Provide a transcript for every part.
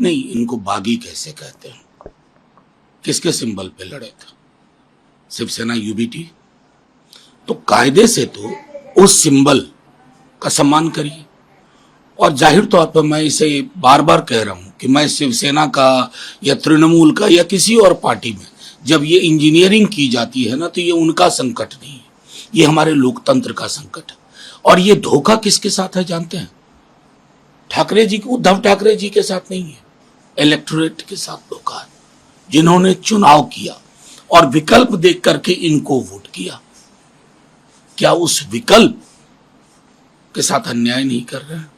नहीं, इनको बागी कैसे कहते हैं? किसके सिंबल पे लड़े थे? शिवसेना यूबीटी? तो कायदे से तो उस सिंबल का सम्मान करिए। और जाहिर तौर पर मैं इसे बार बार कह रहा हूं कि मैं शिवसेना का या तृणमूल का या किसी और पार्टी में जब ये इंजीनियरिंग की जाती है ना, तो ये उनका संकट नहीं है, ये हमारे लोकतंत्र का संकट है। और ये धोखा किसके साथ है जानते हैं? ठाकरे जी, उद्धव ठाकरे जी के साथ नहीं है, इलेक्टोरेट के साथ धोखा है, जिन्होंने चुनाव किया और विकल्प देख करके इनको वोट किया। क्या उस विकल्प के साथ अन्याय नहीं कर रहे हैं?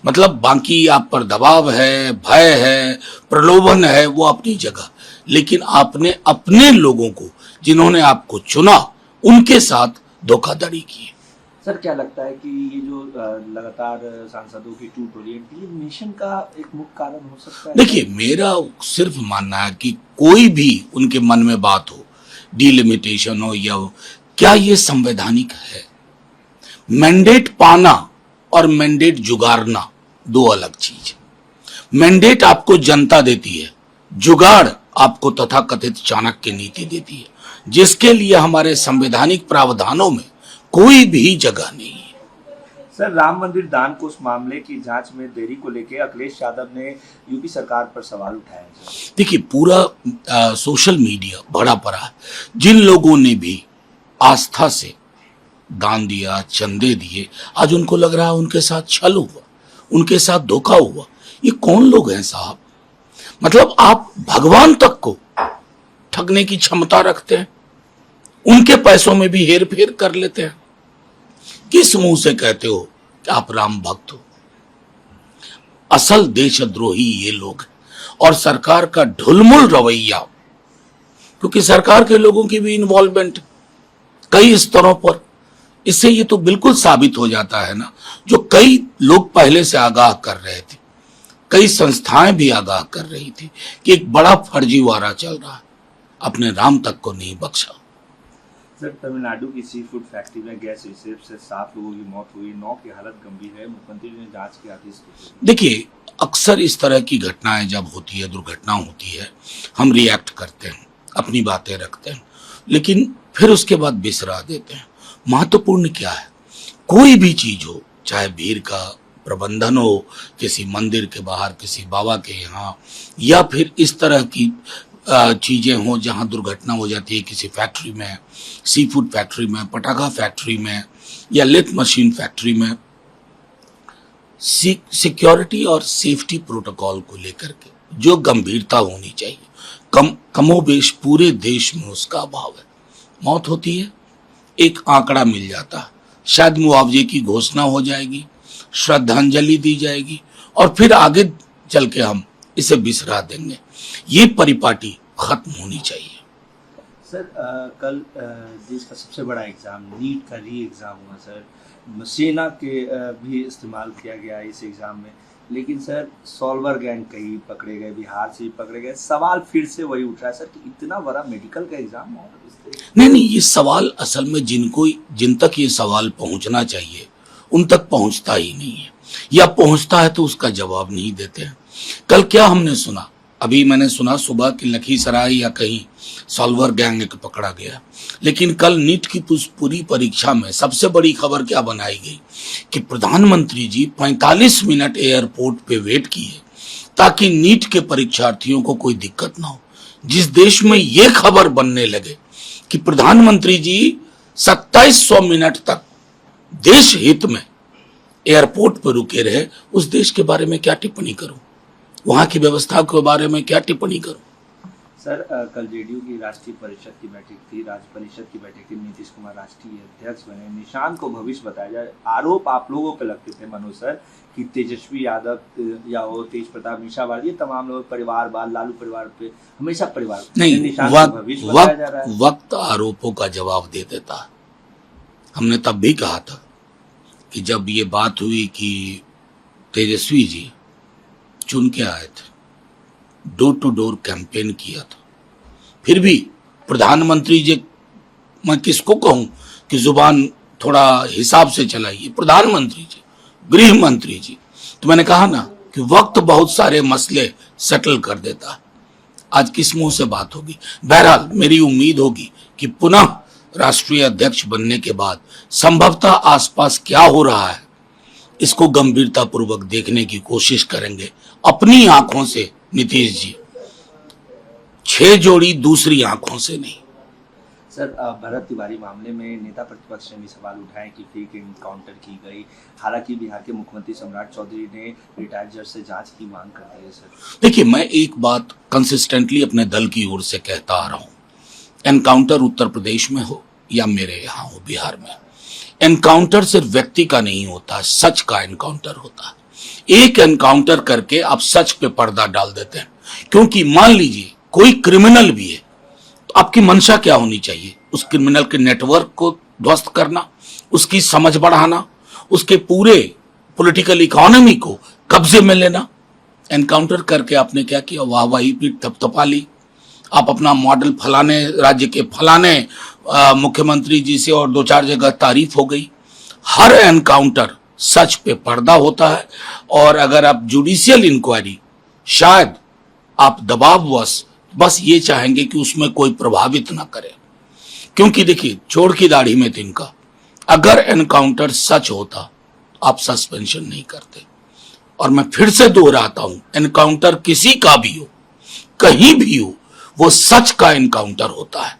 मतलब बाकी आप पर दबाव है, भय है, प्रलोभन है, वो अपनी जगह, लेकिन आपने अपने लोगों को, जिन्होंने आपको चुना, उनके साथ धोखाधड़ी की। सर क्या लगता है कि ये जो लगातार सांसदों की टूट रही है, डिलिमिनेशन का एक मुख्य कारण हो सकता है? देखिए, मेरा सिर्फ मानना है कि कोई भी उनके मन में बात हो, डिलिमिटेशन हो या हो, क्या ये संवैधानिक है? मैंडेट पाना और मैंडेट जुगाड़ना दो अलग चीज है। मैंडेट आपको जनता देती है, जुगाड़ आपको तथाकथित चाणक्य नीति देती है, जिसके लिए हमारे संवैधानिक प्रावधानों में कोई भी जगह नहीं है। सर राम मंदिर दान कोष मामले की जांच में देरी को लेकर अखिलेश यादव ने यूपी सरकार पर सवाल उठाए। देखिए, पूरा सोशल मीडिया भरा पड़ा है। जिन लोगों ने भी आस्था से दान दिया, चंदे दिए, आज उनको लग रहा है उनके साथ छल हुआ, उनके साथ धोखा हुआ। ये कौन लोग हैं साहब? मतलब आप भगवान तक को ठगने की क्षमता रखते हैं, उनके पैसों में भी हेर फेर कर लेते हैं। किस मुंह से कहते हो कि आप राम भक्त हो? असल देशद्रोही ये लोग हैं। और सरकार का ढुलमुल रवैया, क्योंकि सरकार के लोगों की भी इन्वॉल्वमेंट कई स्तरों पर, इससे ये तो बिल्कुल साबित हो जाता है ना, जो कई लोग पहले से आगाह कर रहे थे, कई संस्थाएं भी आगाह कर रही थी कि एक बड़ा फर्जीवाड़ा चल रहा है, अपने राम तक को नहीं बख्शा। सर तमिलनाडु की सी फूड फैक्ट्री में गैस रिसेप से 7 लोगों की मौत हुई, 9 की हालत गंभीर है, मुख्यमंत्री ने जांच के आदेश दिए। देखिए, अक्सर इस तरह की घटनाएं जब होती है, दुर्घटना होती है, हम रिएक्ट करते हैं, अपनी बातें रखते हैं, लेकिन फिर उसके बाद बिसरा देते हैं। महत्वपूर्ण क्या है? कोई भी चीज हो, चाहे भीड़ का प्रबंधन हो, किसी मंदिर के बाहर, किसी बाबा के यहाँ, या फिर इस तरह की चीजें हो जहां दुर्घटना हो जाती है, किसी फैक्ट्री में, सी फूड फैक्ट्री में, पटाखा फैक्ट्री में, या लेथ मशीन फैक्ट्री में, सिक्योरिटी और सेफ्टी प्रोटोकॉल को लेकर के जो गंभीरता होनी चाहिए, कमोबेश पूरे देश में उसका अभाव है। मौत होती है, एक आंकड़ा मिल जाता है, शायद मुआवजे की घोषणा हो जाएगी, श्रद्धांजलि दी जाएगी, और फिर आगे चल के हम इसे बिसरा देंगे। ये परिपाटी खत्म होनी चाहिए। सर कल देश का सबसे बड़ा एग्जाम नीट का री एग्जाम हुआ सर, सेना के भी इस्तेमाल किया गया इस एग्जाम में, लेकिन सर सॉल्वर गैंग कहीं पकड़े गए, बिहार से पकड़े गए। सवाल फिर से वही उठ रहा है सर कि इतना बड़ा मेडिकल का एग्जाम हो। नहीं, ये सवाल असल में जिन तक ये सवाल पहुंचना चाहिए उन तक पहुंचता ही नहीं है, या पहुंचता है तो उसका जवाब नहीं देते हैं। कल क्या हमने सुना, अभी मैंने सुना सुबह कि लखीसराय या कहीं सॉल्वर गैंग को पकड़ा गया, लेकिन कल नीट की पूरी परीक्षा में सबसे बड़ी खबर क्या बनाई गई कि प्रधानमंत्री जी 45 मिनट एयरपोर्ट पे वेट किए ताकि नीट के परीक्षार्थियों को कोई दिक्कत ना हो। जिस देश में ये खबर बनने लगे कि प्रधानमंत्री जी 2700 मिनट तक देश हित में एयरपोर्ट पर रुके रहे, उस देश के बारे में क्या टिप्पणी करूं, वहां की व्यवस्था के बारे में क्या टिप्पणी करूं? सर कल जेडीयू की राष्ट्रीय परिषद की बैठक थी, राज्य परिषद की बैठक थी, नीतीश कुमार राष्ट्रीय अध्यक्ष बने, निशांत को भविष्य बताया जाए। आरोप आप लोगों पे लगते थे मनोज सर कि तेजस्वी यादव या हो, तेज प्रताप, मीशा वाली, ये तमाम लोग परिवारवाद, लालू परिवार पे हमेशा परिवार नहीं, वक्त आरोपों का जवाब दे देता। हमने तब भी कहा था कि जब ये बात हुई कि तेजस्वी जी चुन के आए थे, डोर टू डोर कैंपेन किया था, फिर भी प्रधानमंत्री जी, मैं किसको कहूं कि जुबान थोड़ा हिसाब से चलाइए, प्रधानमंत्री जी, गृह मंत्री जी, तो मैंने कहा ना कि वक्त बहुत सारे मसले सेटल कर देता है। आज किस मुंह से बात होगी? बहरहाल मेरी उम्मीद होगी कि पुनः राष्ट्रीय अध्यक्ष बनने के बाद संभवतः आसपास क्या हो रहा है इसको गंभीरतापूर्वक देखने की कोशिश करेंगे अपनी आंखों से। नीतीश जी 6 जोड़ी दूसरी आंखों से नहीं। सर भरत तिवारी मामले में नेता प्रतिपक्ष ने भी सवाल उठाए कि फेक एनकाउंटर की गई। हालांकि बिहार के मुख्यमंत्री सम्राट चौधरी ने रिटायर्ड जज से जांच की मांग कर दी है। सर देखिए, मैं एक बात कंसिस्टेंटली अपने दल की ओर से कहता आ रहा हूं, एनकाउंटर उत्तर प्रदेश में हो या मेरे यहां हो बिहार में, एनकाउंटर सिर्फ व्यक्ति का नहीं होता, सच का एनकाउंटर होता है। एक एनकाउंटर करके आप सच पे पर्दा डाल देते हैं, क्योंकि मान लीजिए कोई क्रिमिनल भी है तो आपकी मंशा क्या होनी चाहिए? उस क्रिमिनल के नेटवर्क को ध्वस्त करना, उसकी समझ बढ़ाना, उसके पूरे पॉलिटिकल इकोनॉमी को कब्जे में लेना। एनकाउंटर करके आपने क्या किया? वाहवाही पीठ थपथपा ली। आप अपना मॉडल फलाने राज्य के फलाने मुख्यमंत्री जी से और 2-4 जगह तारीफ हो गई। हर एनकाउंटर सच पे पर्दा होता है, और अगर आप जुडिशियल इंक्वायरी, शायद आप दबाववश बस ये चाहेंगे कि उसमें कोई प्रभावित ना करे, क्योंकि देखिए चोर की दाढ़ी में तिनका। अगर एनकाउंटर सच होता आप सस्पेंशन नहीं करते। और मैं फिर से दोहराता हूं, एनकाउंटर किसी का भी हो, कहीं भी हो, वो सच का एनकाउंटर होता है।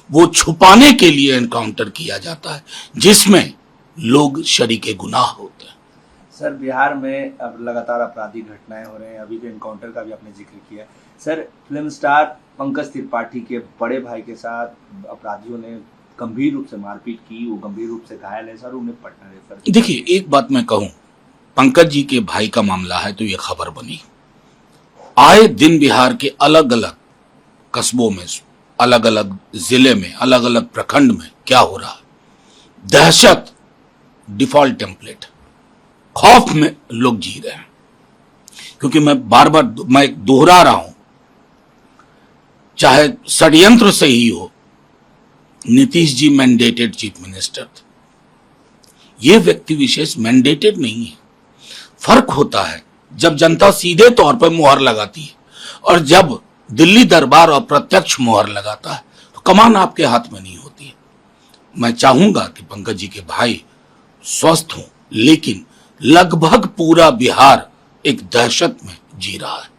वो छुपाने के लिए एनकाउंटर किया जाता है जिसमें लोग शरीके गुनाह होते हैं। सर बिहार में अब लगातार आपराधिक घटनाएं हो रहे हैं, अभी भी एनकाउंटर का भी आपने जिक्र किया। Sir film star Pankaj Tripathi के बड़े भाई के साथ अपराधियों ने गंभीर रूप से मारपीट की, वो गंभीर रूप से घायल है सर, उन्हें पटना रेफर। देखिए, एक बात मैं कहूं, पंकज जी के भाई का मामला है तो ये खबर बनी। आए दिन बिहार के अलग अलग कस्बों में, अलग अलग जिले में, अलग अलग प्रखंड में क्या हो रहा है? दहशत, डिफॉल्ट टेम्पलेट, खौफ में लोग जी रहे हैं। क्योंकि मैं बार बार दोहरा रहा हूं, चाहे षड्यंत्र से ही हो, Nitish ji mandated chief minister थे। ये व्यक्ति विशेष मैंडेटेड नहीं है। फर्क होता है जब जनता सीधे तौर पर मुहर लगाती है और जब दिल्ली दरबार और प्रत्यक्ष मुहर लगाता है, तो कमान आपके हाथ में नहीं होती है। मैं चाहूंगा कि पंकज जी के भाई स्वस्थ हों, लेकिन लगभग पूरा बिहार एक दहशत में जी रहा है।